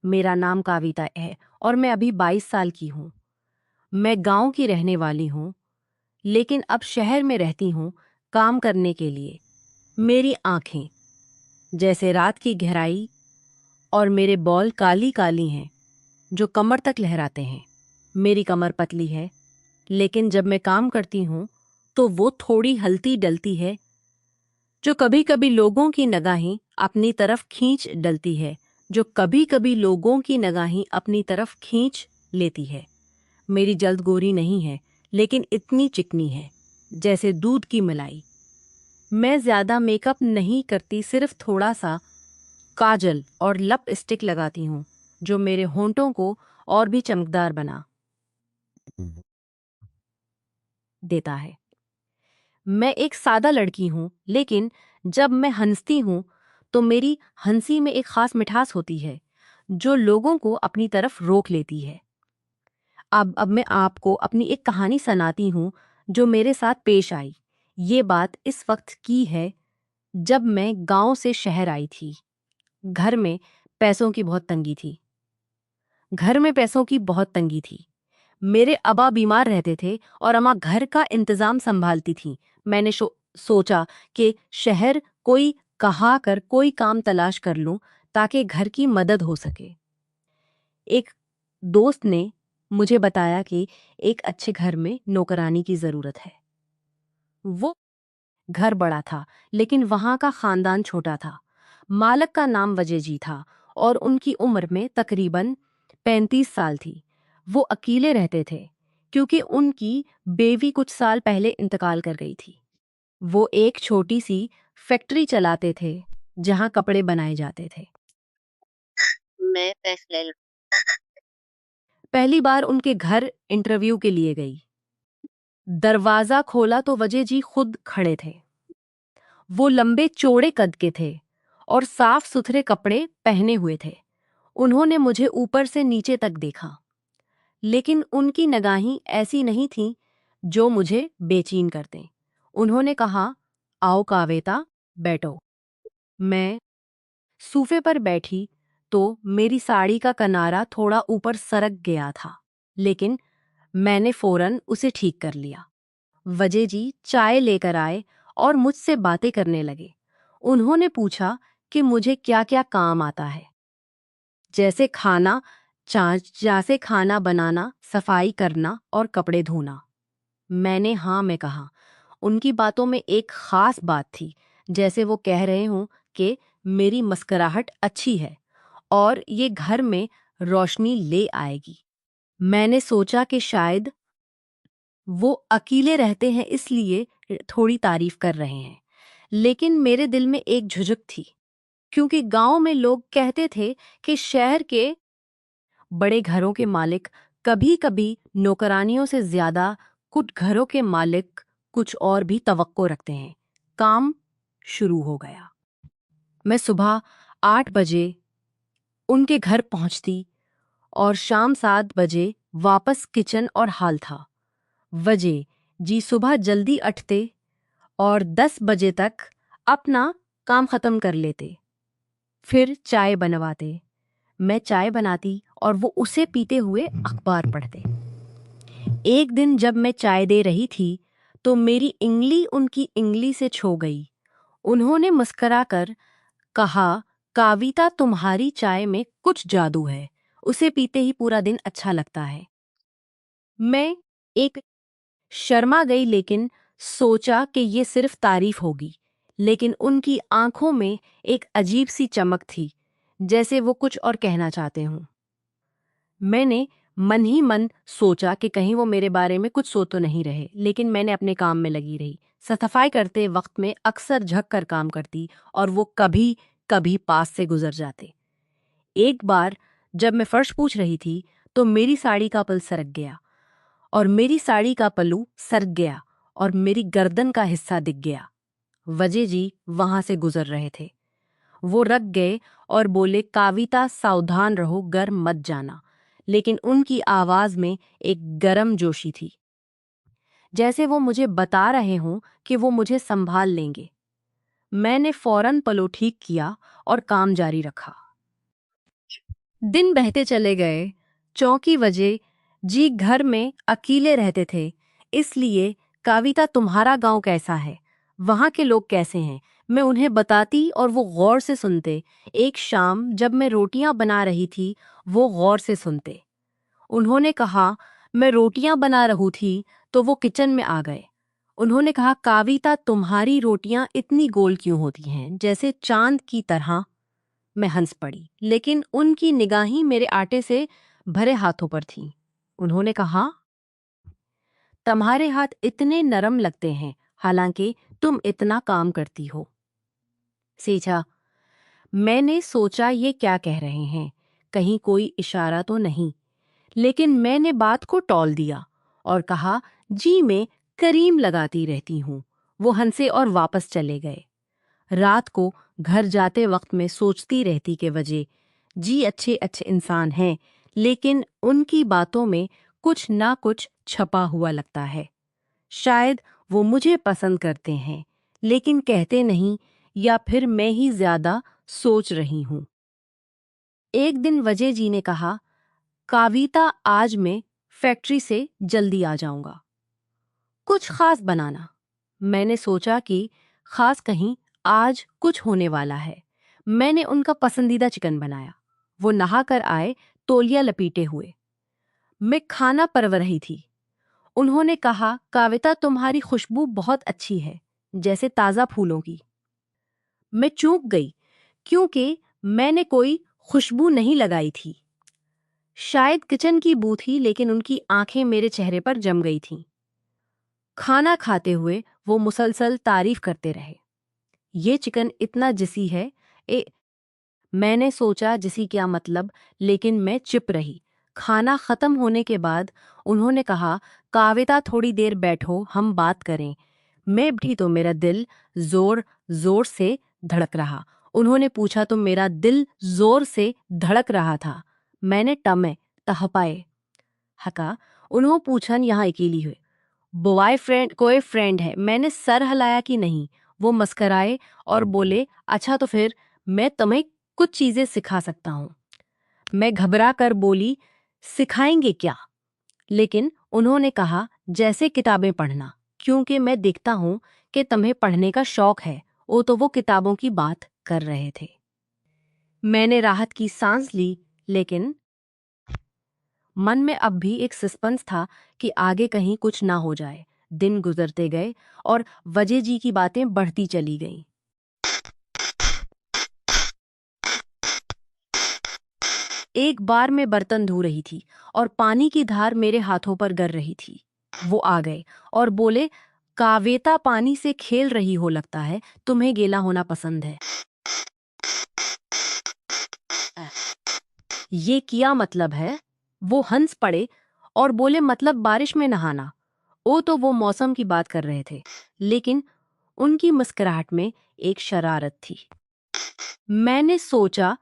मेरा नाम काविता है और मैं अभी 22 साल की हूँ। मैं गांव की रहने वाली हूँ, लेकिन अब शहर में रहती हूँ काम करने के लिए। मेरी आंखें जैसे रात की गहराई और मेरे बाल काली काली हैं जो कमर तक लहराते हैं। मेरी कमर पतली है, लेकिन जब मैं काम करती हूँ तो वो थोड़ी हलती डलती है, जो कभी कभी लोगों की निगाहें अपनी तरफ खींच डलती है, जो कभी कभी लोगों की निगाहें अपनी तरफ खींच लेती है। मेरी जल्द गोरी नहीं है, लेकिन इतनी चिकनी है जैसे दूध की मलाई। मैं ज्यादा मेकअप नहीं करती, सिर्फ थोड़ा सा काजल और लिपस्टिक लगाती हूँ, जो मेरे होंठों को और भी चमकदार बना देता है। मैं एक सादा लड़की हूँ, लेकिन जब मैं हंसती हूँ तो मेरी हंसी में एक खास मिठास होती है जो लोगों को अपनी तरफ रोक लेती है। अब मैं आपको अपनी एक कहानी सुनाती हूँ जो मेरे साथ पेश आई। ये बात इस वक्त की है जब मैं गांव से शहर आई थी। घर में पैसों की बहुत तंगी थी। घर में पैसों की बहुत तंगी थी। मेरे अब्बा बीमार रहते थे और अम्मा घर का इंतजाम संभालती थी। मैंने सोचा कि शहर कोई कहा कर कोई काम तलाश कर लूं ताकि घर की मदद हो सके। एक दोस्त ने मुझे बताया कि एक अच्छे घर में नौकरानी की जरूरत है। वो घर बड़ा था, लेकिन वहां का खानदान छोटा था। मालक का नाम वजह जी था और उनकी उम्र में तकरीबन 35 साल थी। वो अकेले रहते थे क्योंकि उनकी बेवी कुछ साल पहले इंतकाल कर गई थी। वो एक छोटी सी फैक्ट्री चलाते थे जहां कपड़े बनाए जाते थे। मैं फैसले पहली बार उनके घर इंटरव्यू के लिए गई। दरवाजा खोला तो वजह जी खुद खड़े थे। वो लंबे चौड़े कद के थे और साफ सुथरे कपड़े पहने हुए थे। उन्होंने मुझे ऊपर से नीचे तक देखा, लेकिन उनकी निगाहें ऐसी नहीं थीं जो मुझे बेचैन कर दें। उन्होंने कहा, आओ कावेता, बैठो। मैं सोफे पर बैठी तो मेरी साड़ी का किनारा थोड़ा ऊपर सरक गया था, लेकिन मैंने फौरन उसे ठीक कर लिया। वजह जी चाय लेकर आए और मुझसे बातें करने लगे। उन्होंने पूछा कि मुझे क्या क्या काम आता है, जैसे जैसे खाना बनाना, सफाई करना और कपड़े धोना। मैंने हाँ में कहा। उनकी बातों में एक खास बात थी, जैसे वो कह रहे हों कि मेरी मुस्कुराहट अच्छी है और ये घर में रोशनी ले आएगी। मैंने सोचा कि शायद वो अकेले रहते हैं इसलिए थोड़ी तारीफ कर रहे हैं, लेकिन मेरे दिल में एक झुझक थी, क्योंकि गांव में लोग कहते थे कि शहर के बड़े घरों के मालिक कभी कभी नौकरानियों से ज्यादा कुछ घरों के मालिक कुछ और भी तवक्को रखते हैं। काम शुरू हो गया। मैं सुबह 8 बजे उनके घर पहुंचती और शाम 7 बजे वापस किचन और हाल था। वजह जी सुबह जल्दी उठते और 10 बजे तक अपना काम खत्म कर लेते, फिर चाय बनवाते। मैं चाय बनाती और वो उसे पीते हुए अखबार पढ़ते। एक दिन जब मैं चाय दे रही थी तो मेरी इंगली उनकी इंगली से छू गई। उन्होंने मुस्कुराकर कहा, काविता, तुम्हारी चाय में कुछ जादू है, उसे पीते ही पूरा दिन अच्छा लगता है। मैं एक शर्मा गई, लेकिन सोचा कि ये सिर्फ तारीफ होगी। लेकिन उनकी आंखों में एक अजीब सी चमक थी, जैसे वो कुछ और कहना चाहते हों। मैंने मन ही मन सोचा कि कहीं वो मेरे बारे में कुछ सोच तो नहीं रहे, लेकिन मैंने अपने काम में लगी रही। सफाई करते वक्त में अक्सर झक कर काम करती और वो कभी कभी पास से गुजर जाते। एक बार जब मैं फर्श पूछ रही थी तो मेरी साड़ी का पल सरक गया और मेरी साड़ी का पल्लू सरक गया और मेरी गर्दन का हिस्सा दिख गया। वजह जी वहां से गुजर रहे थे। वो रख गए और बोले, काविता, सावधान रहो, गर्म मत जाना। लेकिन उनकी आवाज में एक गरम जोशी थी, जैसे वो मुझे बता रहे हों कि वो मुझे संभाल लेंगे। मैंने फौरन पलो ठीक किया और काम जारी रखा। दिन बहते चले गए। चौकी वजह जी घर में अकेले रहते थे, इसलिए कविता तुम्हारा गांव कैसा है, वहां के लोग कैसे हैं, मैं उन्हें बताती और वो गौर से सुनते। एक शाम जब मैं रोटियां बना रही थी, वो गौर से सुनते। उन्होंने कहा, मैं रोटियां बना रही थी तो वो किचन में आ गए। उन्होंने कहा, कविता तुम्हारी रोटियां इतनी गोल क्यों होती हैं, जैसे चांद की तरह। मैं हंस पड़ी, लेकिन उनकी निगाहें मेरे आटे से भरे हाथों पर थीं। उन्होंने कहा, तुम्हारे हाथ इतने नरम लगते हैं, हालांकि तुम इतना काम करती हो। सीछा, मैंने सोचा ये क्या कह रहे हैं, कहीं कोई इशारा तो नहीं। लेकिन मैंने बात को टॉल दिया और कहा, जी मैं करीम लगाती रहती हूँ। वो हंसे और वापस चले गए। रात को घर जाते वक्त मैं सोचती रहती कि वजह जी अच्छे अच्छे इंसान हैं, लेकिन उनकी बातों में कुछ ना कुछ छपा हुआ लगता है। शायद वो मुझे पसंद करते हैं, लेकिन कहते नहीं, या फिर मैं ही ज्यादा सोच रही हूँ। एक दिन वजह जी ने कहा, कविता आज मैं फैक्ट्री से जल्दी आ जाऊंगा, कुछ खास बनाना। मैंने सोचा कि खास कहीं आज कुछ होने वाला है। मैंने उनका पसंदीदा चिकन बनाया। वो नहा कर आए, तौलिया लपेटे हुए। मैं खाना परवर रही थी। उन्होंने कहा, कविता तुम्हारी खुशबू बहुत अच्छी है, जैसे ताज़ा फूलों की। मैं चूक गई, क्योंकि मैंने कोई खुशबू नहीं लगाई थी। शायद किचन की बू थी, लेकिन उनकी आंखें मेरे चेहरे पर जम गई थीं। खाना खाते हुए वो मुसलसल तारीफ करते रहे। ये चिकन इतना जिसी है। मैंने सोचा जिसी क्या मतलब, लेकिन मैं चुप रही। खाना खत्म होने के बाद उन्होंने कहा, कविता थोड़ी देर बैठो, हम बात करें। मैं बैठी तो मेरा दिल जोर जोर से धड़क रहा। उन्होंने पूछा, तो मेरा दिल जोर से धड़क रहा था। मैंने टमे तहपाए हका। उन्होंने पूछा, यहाँ अकेली हुए बॉयफ्रेंड कोई फ्रेंड है? मैंने सर हिलाया कि नहीं। वो मुस्कराए और बोले, अच्छा तो फिर मैं तुम्हें कुछ चीजें सिखा सकता हूँ। मैं घबरा कर बोली, सिखाएंगे क्या? लेकिन उन्होंने कहा, जैसे किताबें पढ़ना, क्योंकि मैं देखता हूँ कि तुम्हें पढ़ने का शौक है। वो किताबों की बात कर रहे थे। मैंने राहत की सांस ली, लेकिन मन में अब भी एक सस्पेंस था कि आगे कहीं कुछ ना हो जाए। दिन गुजरते गए और वजह जी की बातें बढ़ती चली गईं। एक बार मैं बर्तन धो रही थी और पानी की धार मेरे हाथों पर गिर रही थी। वो आ गए और बोले, कविता पानी से खेल रही हो, लगता है तुम्हें गीला होना पसंद है। ये क्या मतलब है? वो हंस पड़े और बोले, मतलब बारिश में नहाना। वो मौसम की बात कर रहे थे, लेकिन उनकी मुस्कुराहट में एक शरारत थी। मैंने सोचा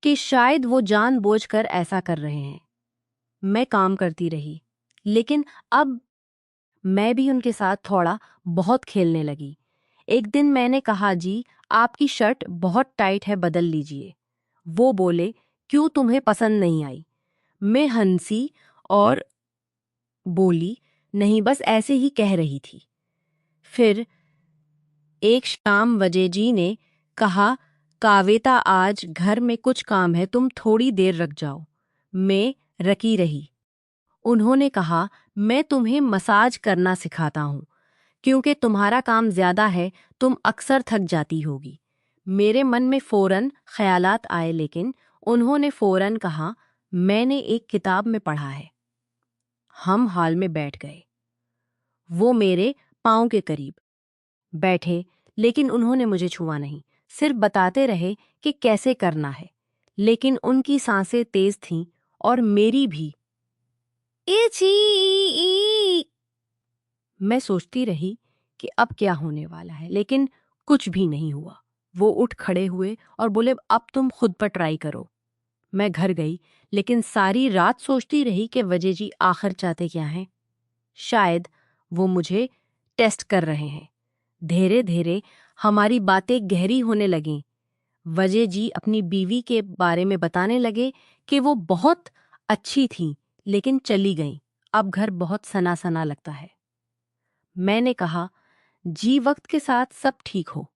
कि शायद वो जानबूझकर ऐसा कर रहे हैं। मैं काम करती रही, लेकिन अब मैं भी उनके साथ थोड़ा बहुत खेलने लगी। एक दिन मैंने कहा, जी आपकी शर्ट बहुत टाइट है, बदल लीजिए। वो बोले, क्यों, तुम्हें पसंद नहीं आई? मैं हंसी और बोली, नहीं, बस ऐसे ही कह रही थी। फिर एक शाम वजह जी ने कहा, कविता आज घर में कुछ काम है, तुम थोड़ी देर रख जाओ। मैं रकी रही। उन्होंने कहा, मैं तुम्हें मसाज करना सिखाता हूँ, क्योंकि तुम्हारा काम ज्यादा है, तुम अक्सर थक जाती होगी। मेरे मन में फौरन ख्यालात आए, लेकिन उन्होंने फौरन कहा, मैंने एक किताब में पढ़ा है। हम हाल में बैठ गए। वो मेरे पाँव के करीब बैठे, लेकिन उन्होंने मुझे छुआ नहीं, सिर्फ बताते रहे कि कैसे करना है। लेकिन उनकी सांसें तेज थीं और मेरी भी। इची। मैं सोचती रही कि अब क्या होने वाला है, लेकिन कुछ भी नहीं हुआ। वो उठ खड़े हुए और बोले, अब तुम खुद पर ट्राई करो। मैं घर गई, लेकिन सारी रात सोचती रही कि वजह जी आखिर चाहते क्या हैं। शायद वो मुझे टेस्ट कर रहे हैं। धीरे धीरे हमारी बातें गहरी होने लगीं। वजह जी अपनी बीवी के बारे में बताने लगे कि वो बहुत अच्छी थी लेकिन चली गईं। अब घर बहुत सना सना लगता है। मैंने कहा, जी वक्त के साथ सब ठीक हो।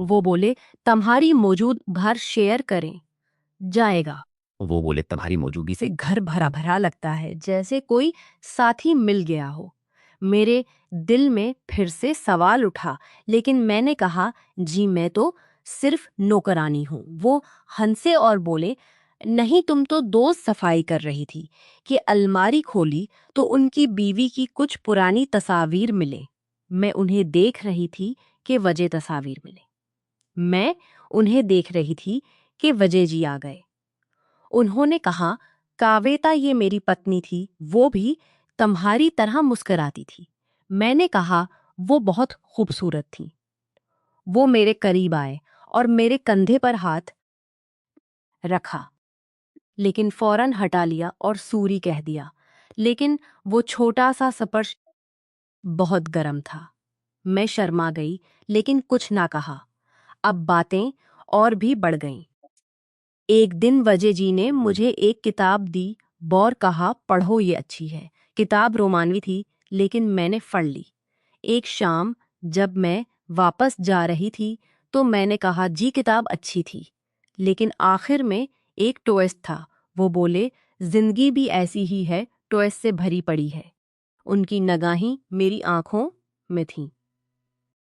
वो बोले, तुम्हारी मौजूद घर शेयर करें जाएगा। वो बोले, तुम्हारी मौजूदगी से घर भरा भरा लगता है, जैसे कोई साथी मिल गया हो। मेरे दिल में फिर से सवाल उठा, लेकिन मैंने कहा, जी मैं तो सिर्फ नौकरानी हूँ। वो हंसे और बोले, नहीं तुम तो दोस्त सफाई कर रही थी कि अलमारी खोली तो उनकी बीवी की कुछ पुरानी तस्वीर मिले। मैं उन्हें देख रही थी कि वजह तस्वीर मिले। मैं उन्हें देख रही थी कि वजह जी आ गए। उन्होंने कहा, कावेता ये मेरी पत्नी थी, वो भी तुम्हारी तरह मुस्कुराती थी। मैंने कहा, वो बहुत खूबसूरत थी। वो मेरे करीब आए और मेरे कंधे पर हाथ रखा, लेकिन फौरन हटा लिया और सूरी कह दिया। लेकिन वो छोटा सा स्पर्श बहुत गर्म था। मैं शर्मा गई, लेकिन कुछ ना कहा। अब बातें और भी बढ़ गईं। एक दिन वजह जी ने मुझे एक किताब दी और कहा, पढ़ो ये अच्छी है। किताब रोमानवी थी, लेकिन मैंने पढ़ ली। एक शाम जब मैं वापस जा रही थी तो मैंने कहा, जी किताब अच्छी थी, लेकिन आखिर में एक ट्विस्ट था। वो बोले, जिंदगी भी ऐसी ही है, ट्विस्ट से भरी पड़ी है। उनकी निगाहें मेरी आंखों में थीं।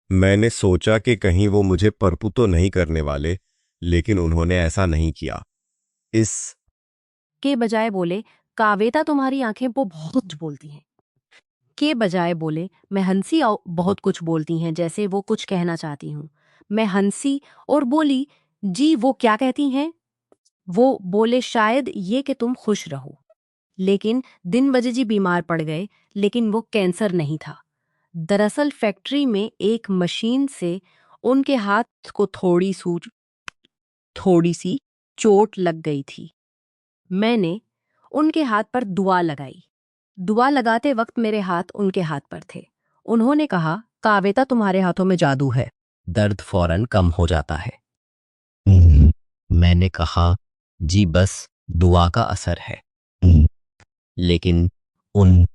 मैंने सोचा कि कहीं वो मुझे परपु तो नहीं करने वाले, लेकिन उन्होंने ऐसा नहीं किया। इस के बजाय बोले, कावेता तुम्हारी आंखें वो बहुत कुछ बोलती हैं। के बजाय बोले, मैं हंसी और बहुत कुछ बोलती हैं, जैसे वो कुछ कहना चाहती हूँ। मैं हंसी और बोली, जी वो क्या कहती हैं? वो बोले, शायद ये कि तुम खुश रहो। लेकिन दिन वजह जी बीमार पड़ गए, लेकिन वो कैंसर नहीं था। दरअसल फैक्ट्री में एक मशीन से उनके हाथ को थोड़ी सी चोट लग गई थी। मैंने उनके हाथ पर दुआ लगाई। दुआ लगाते वक्त मेरे हाथ उनके हाथ पर थे। उन्होंने कहा, कावेता तुम्हारे हाथों में जादू है, दर्द फौरन कम हो जाता है। मैंने कहा, जी बस दुआ का असर है। लेकिन उन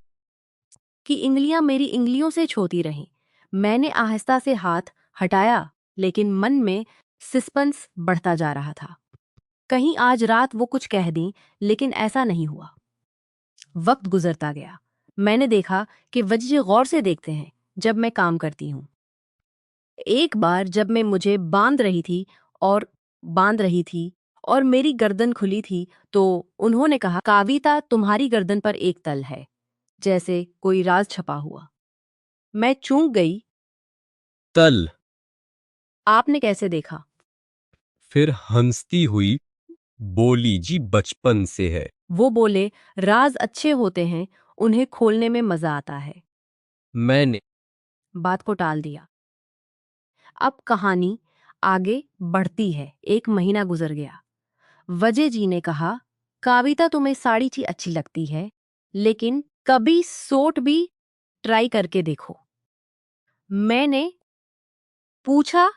की इंगलियां मेरी इंगलियों से छोती रहीं। मैंने आहिस्ता से हाथ हटाया, लेकिन मन में सस्पेंस बढ़ता जा रहा था। कहीं आज रात वो कुछ कह दी, लेकिन ऐसा नहीं हुआ। वक्त गुजरता गया। मैंने देखा कि वजह गौर से देखते हैं जब मैं काम करती हूँ। एक बार जब मैं मुझे बांध रही थी और मेरी गर्दन खुली थी, तो उन्होंने कहा, काविता तुम्हारी गर्दन पर एक तल है, जैसे कोई राज छपा हुआ। मैं चूक गई। तल। आपने कैसे देखा? फिर हंसती हुई बोली, जी बचपन से है। वो बोले, राज अच्छे होते हैं, उन्हें खोलने में मजा आता है। मैंने बात को टाल दिया। अब कहानी आगे बढ़ती है। एक महीना गुजर गया। वजह जी ने कहा, काविता तुम्हें साड़ी ची अच्छी लगती है, लेकिन कभी सूट भी ट्राई करके देखो। मैंने पूछा,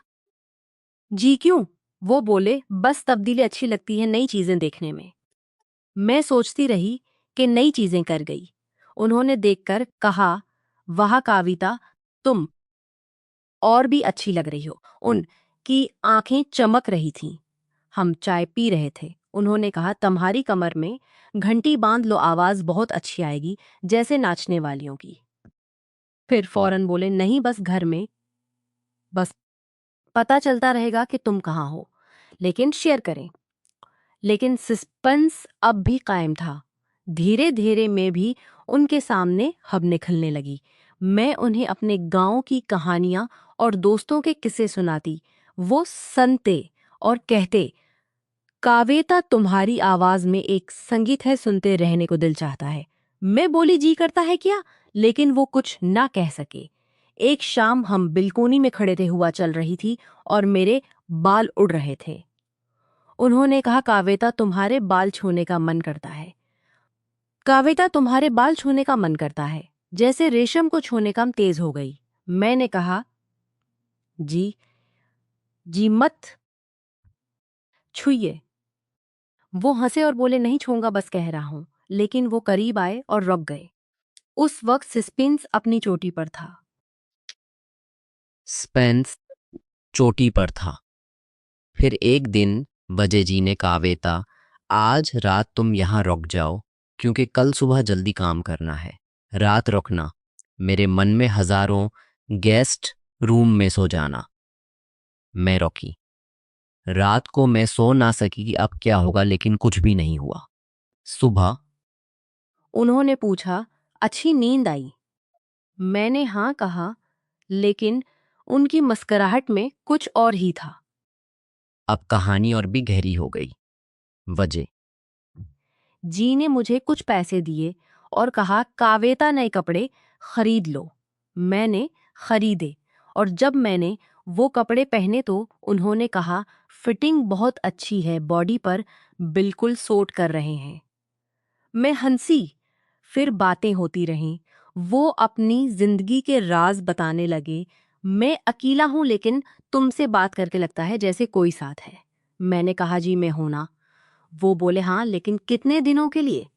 जी क्यों? वो बोले, बस तब्दीली अच्छी लगती है नई चीजें देखने में। मैं सोचती रही कि नई चीजें कर गई। उन्होंने देखकर कहा, वाह काविता, तुम और भी अच्छी लग रही हो। उनकी आंखें चमक रही थीं। हम चाय पी रहे थे। उन्होंने कहा, तुम्हारी कमर में घंटी बांध लो, आवाज बहुत अच्छी आएगी, जैसे नाचने वालियों की। फिर फौरन बोले, नहीं बस घर में, बस पता चलता रहेगा कि तुम कहाँ हो, लेकिन शेयर करें। लेकिन सस्पेंस अब भी कायम था। धीरे धीरे मैं भी उनके सामने हब निकलने लगी। मैं उन्हें अपने गांव की कहानियां और दोस्तों के किस्से सुनाती। वो सुनते और कहते, कावेता तुम्हारी आवाज में एक संगीत है, सुनते रहने को दिल चाहता है। मैं बोली, जी करता है क्या? लेकिन वो कुछ ना कह सके। एक शाम हम बिल्कोनी में खड़े थे, हुआ चल रही थी और मेरे बाल उड़ रहे थे। उन्होंने कहा, कावेता तुम्हारे बाल छूने का मन करता है। कावेता तुम्हारे बाल छूने का मन करता है, जैसे रेशम को छूने का तेज हो गई। मैंने कहा, जी जी मत छुइए। वो हंसे और बोले, नहीं छूंगा, बस कह रहा हूं। लेकिन वो करीब आए और रुक गए। उस वक्त सस्पेंस अपनी चोटी पर था। स्पेंस चोटी पर था। फिर एक दिन वजह जी ने कहा, बेटा आज रात तुम यहाँ रुक जाओ, क्योंकि कल सुबह जल्दी काम करना है। रात रुकना, मेरे मन में हजारों गेस्ट रूम में सो जाना। मैं रुकी। रात को मैं सो ना सकी कि अब क्या होगा, लेकिन कुछ भी नहीं हुआ। सुबह उन्होंने पूछा, अच्छी नींद आई? मैंने हाँ कहा, लेकिन उनकी मुस्कुराहट में कुछ और ही था। अब कहानी और भी गहरी हो गई। वजह जी ने मुझे कुछ पैसे दिए और कहा, कावेता नए कपड़े खरीद लो। मैंने खरीदे, और जब मैंने वो कपड़े पहने तो उन्होंने कहा, फिटिंग बहुत अच्छी है, बॉडी पर बिल्कुल सूट कर रहे हैं। मैं हंसी। फिर बातें होती रहीं। वो अपनी जिंदगी के राज बताने लगे। मैं अकेला हूं, लेकिन तुमसे बात करके लगता है जैसे कोई साथ है। मैंने कहा, जी मैं हूं ना। वो बोले, हाँ, लेकिन कितने दिनों के लिए?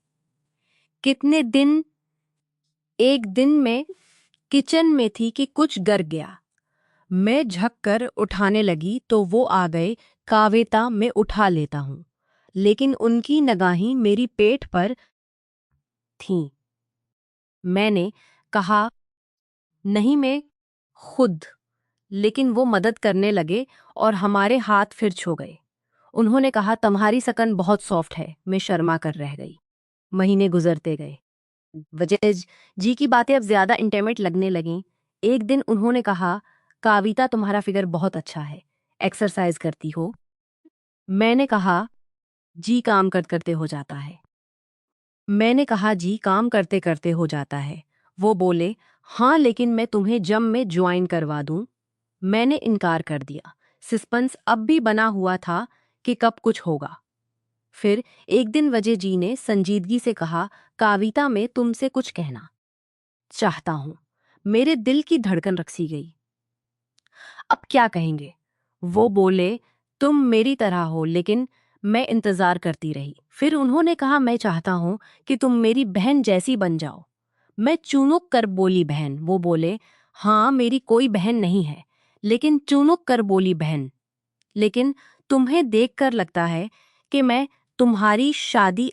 कितने दिन? एक दिन मैं किचन में थी कि कुछ गिर गया। मैं झक कर उठाने लगी तो वो आ गए। कावेता, मैं उठा लेता हूं। लेकिन उनकी निगाहें मेरी पेट पर थीं। मैंने कहा, नहीं, मैं खुद। लेकिन वो मदद करने लगे और हमारे हाथ फिर छू गए। उन्होंने कहा, तुम्हारी सकन बहुत सॉफ्ट है। मैं शर्मा कर रह गई। महीने गुजरते गए। वजह जी की बातें अब ज्यादा इंटीमेट लगने लगीं। एक दिन उन्होंने कहा, काविता, तुम्हारा फिगर बहुत अच्छा है, एक्सरसाइज करती हो? मैंने कहा, जी काम करते करते हो जाता है। मैंने कहा, जी काम करते करते हो जाता है। वो बोले, हाँ, लेकिन मैं तुम्हें जम में ज्वाइन करवा दूं। मैंने इनकार कर दिया। सस्पेंस अब भी बना हुआ था कि कब कुछ होगा। फिर एक दिन वजह जी ने संजीदगी से कहा, काविता, मैं तुमसे कुछ कहना चाहता हूं। मेरे दिल की धड़कन रखसी गई। अब क्या कहेंगे? वो बोले, तुम मेरी तरह हो, लेकिन मैं इंतजार करती रही। फिर उन्होंने कहा, मैं चाहता हूं कि तुम मेरी बहन जैसी बन जाओ। मैं चुनुक कर बोली, बहन? वो बोले, हाँ, मेरी कोई बहन नहीं है, लेकिन चुनुक कर बोली, बहन। लेकिन तुम्हें देखकर लगता है कि मैं तुम्हारी शादी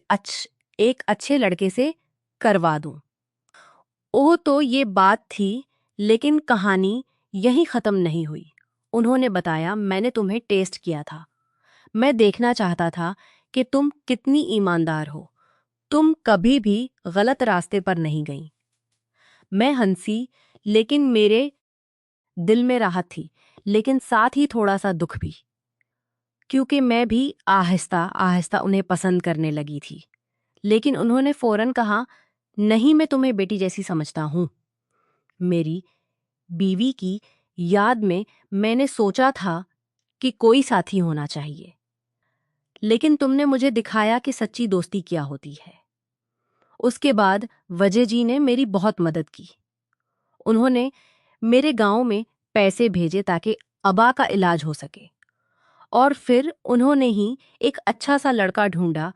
एक अच्छे लड़के से करवा दूं। ओह, तो ये बात थी, लेकिन कहानी यहीं खत्म नहीं हुई। उन्होंने बताया, मैंने तुम्हें टेस्ट किया था। मैं देखना चाहता था कि तुम कितनी ईमानदार हो। तुम कभी भी गलत रास्ते पर नहीं गई। मैं हंसी, लेकिन मेरे दिल में राहत थी, लेकिन साथ ही थोड़ा सा दुख भी, क्योंकि मैं भी आहिस्ता आहिस्ता उन्हें पसंद करने लगी थी। लेकिन उन्होंने फौरन कहा, नहीं, मैं तुम्हें बेटी जैसी समझता हूं। मेरी बीवी की याद में मैंने सोचा था कि कोई साथी होना चाहिए, लेकिन तुमने मुझे दिखाया कि सच्ची दोस्ती क्या होती है। उसके बाद वजह जी ने मेरी बहुत मदद की। उन्होंने मेरे गांव में पैसे भेजे ताकि अबा का इलाज हो सके, और फिर उन्होंने ही एक अच्छा सा लड़का ढूंढा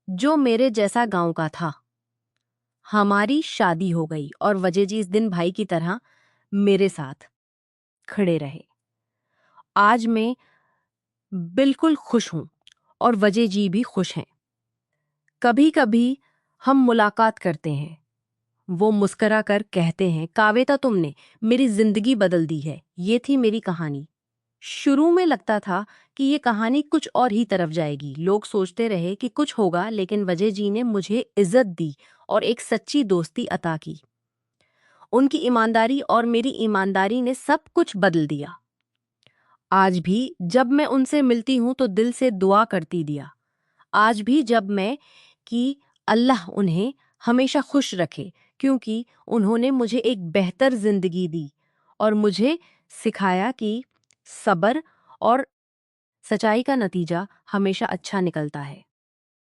जो मेरे जैसा गांव का था। हमारी शादी हो गई और वजह जी इस दिन भाई की तरह मेरे साथ खड़े रहे। आज मैं बिल्कुल खुश हूं, और वजह जी भी खुश हैं। कभी कभी हम मुलाकात करते हैं। वो मुस्करा कर कहते हैं, कावेता, तुमने मेरी जिंदगी बदल दी है। ये थी मेरी कहानी। शुरू में लगता था कि ये कहानी कुछ और ही तरफ जाएगी। लोग सोचते रहे कि कुछ होगा, लेकिन वजह जी ने मुझे इज्जत दी और एक सच्ची दोस्ती अता की। उनकी ईमानदारी और मेरी ईमानदारी ने सब कुछ बदल दिया। आज भी जब मैं उनसे मिलती हूं तो दिल से दुआ करती दिया। आज भी जब मैं कि अल्लाह उन्हें हमेशा खुश रखे, क्योंकि उन्होंने मुझे एक बेहतर जिंदगी दी और मुझे सिखाया कि सब्र और सच्चाई का नतीजा हमेशा अच्छा निकलता है।